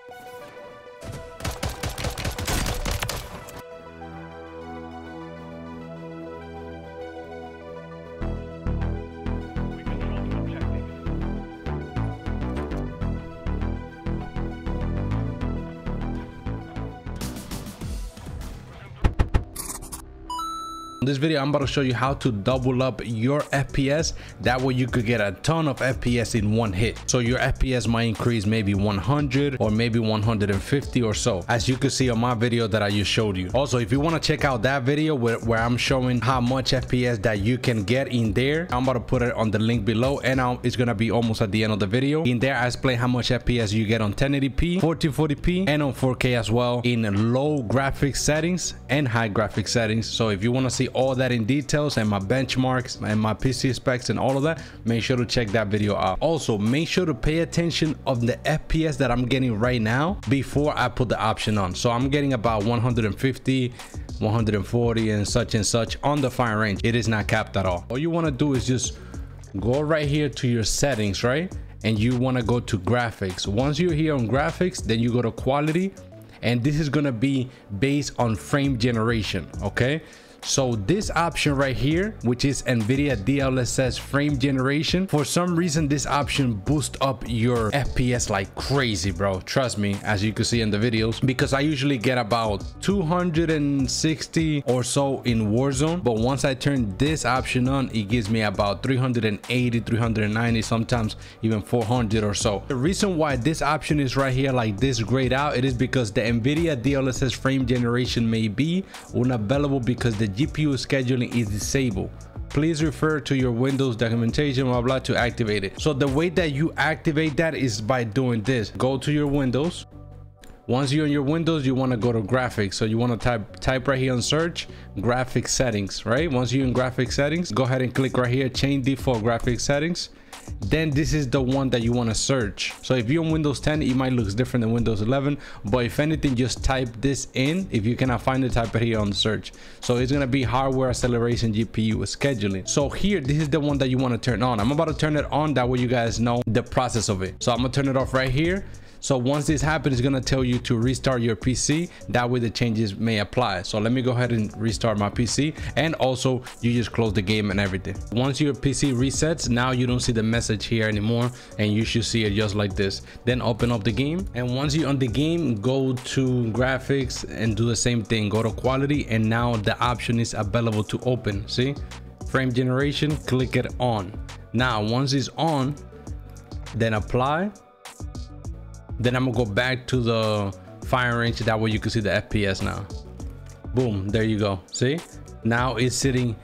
In this video, I'm about to show you how to double up your FPS. That way you could get a ton of FPS in one hit. So your FPS might increase maybe 100 or maybe 150 or so, as you can see on my video that I just showed you. Also, if you want to check out that video where I'm showing how much FPS that you can get in there, I'm about to put it on the link below, and it's gonna be almost at the end of the video. In there, I explain how much FPS you get on 1080p, 1440p, and on 4K as well, in low graphics settings and high graphics settings. So if you want to see all that in details and my benchmarks and my PC specs and all of that, make sure to check that video out. Also, make sure to pay attention of the FPS that I'm getting right now before I put the option on. So I'm getting about 150, 140 and such on the fire range. It is not capped at all. All you want to do is just go right here to your settings, right? And you want to go to graphics. Once you're here on graphics, then you go to quality, and this is going to be based on frame generation. Okay, so this option right here, which is NVIDIA DLSS frame generation, for some reason this option boosts up your FPS like crazy, bro. Trust me, as you can see in the videos, because I usually get about 260 or so in Warzone, but once I turn this option on, it gives me about 380, 390, sometimes even 400 or so. The reason why this option is right here like this grayed out, it is because the NVIDIA DLSS frame generation may be unavailable because the GPU scheduling is disabled. Please refer to your Windows documentation, blah blah, to activate it. So the way that you activate that is by doing this. Go to your Windows. Once you're in your Windows, you want to go to graphics. So you want to type right here on search graphics settings, right? Once you're in graphics settings, go ahead and click right here, change default graphics settings. Then this is the one that you want to search. So if you're on Windows 10, it might look different than Windows 11, but if anything, just type this in. If you cannot find it, type it here on search. So it's going to be hardware acceleration GPU scheduling. So here, this is the one that you want to turn on. I'm about to turn it on, that way you guys know the process of it. So I'm gonna turn it off right here. So once this happens, it's gonna tell you to restart your PC. That way the changes may apply. So let me go ahead and restart my PC, and also you just close the game and everything. Once your PC resets, now you don't see the message here anymore, and you should see it just like this. Then open up the game, and once you're on the game, go to graphics and do the same thing. Go to quality, and now the option is available to open. See, frame generation, click it on. Now once it's on, then apply. Then I'm gonna go back to the fire range, that way you can see the FPS now. Boom, there you go. See, now it's sitting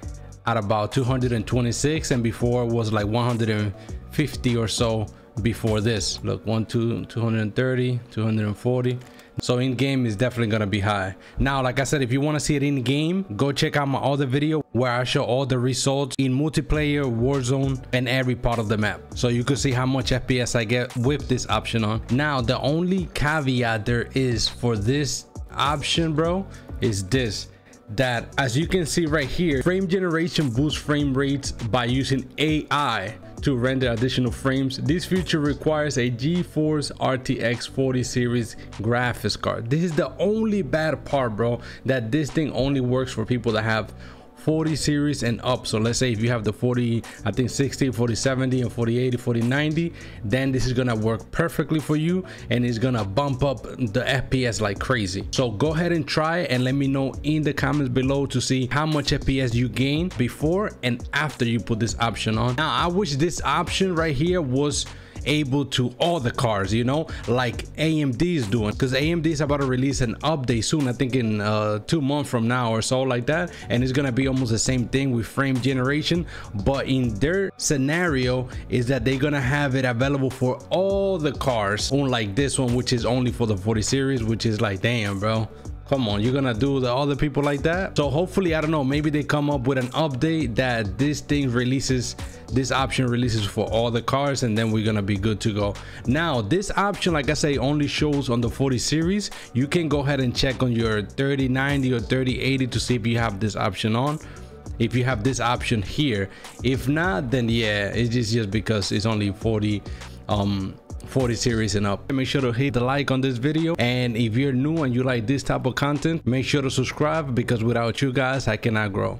at about 226, and before it was like 150 or so before this. Look, 230, 240. So in game is definitely gonna be high. Now, like I said, if you want to see it in game, go check out my other video where I show all the results in multiplayer, Warzone, and every part of the map, so you can see how much FPS I get with this option on. Now the only caveat there is for this option, bro, is this, that as you can see right here, frame generation boosts frame rates by using AI to render additional frames. This feature requires a GeForce RTX 40 series graphics card. This is the only bad part, bro, that this thing only works for people that have 40 series and up. So let's say if you have the 40, I think 60, 4070 and 4080, 4090, then this is gonna work perfectly for you, and it's gonna bump up the FPS like crazy. So go ahead and try, and let me know in the comments below to see how much FPS you gain before and after you put this option on. Now I wish this option right here was able to all the cars, you know, like AMD is doing, because AMD is about to release an update soon, I think in 2 months from now or so, like that, and it's gonna be almost the same thing with frame generation, but in their scenario is that they're gonna have it available for all the cars, unlike this one, which is only for the 40 series, which is like, damn, bro, come on, you're gonna do the other people like that? So hopefully, I don't know, maybe they come up with an update that this thing releases, this option releases for all the cars, and then we're gonna be good to go. Now this option, like I say, only shows on the 40 series. You can go ahead and check on your 3090 or 3080 to see if you have this option on, if you have this option here. If not, then yeah, it's just because it's only 40 40 series and up. Make sure to hit the like on this video, and if you're new and you like this type of content, make sure to subscribe, because without you guys I cannot grow.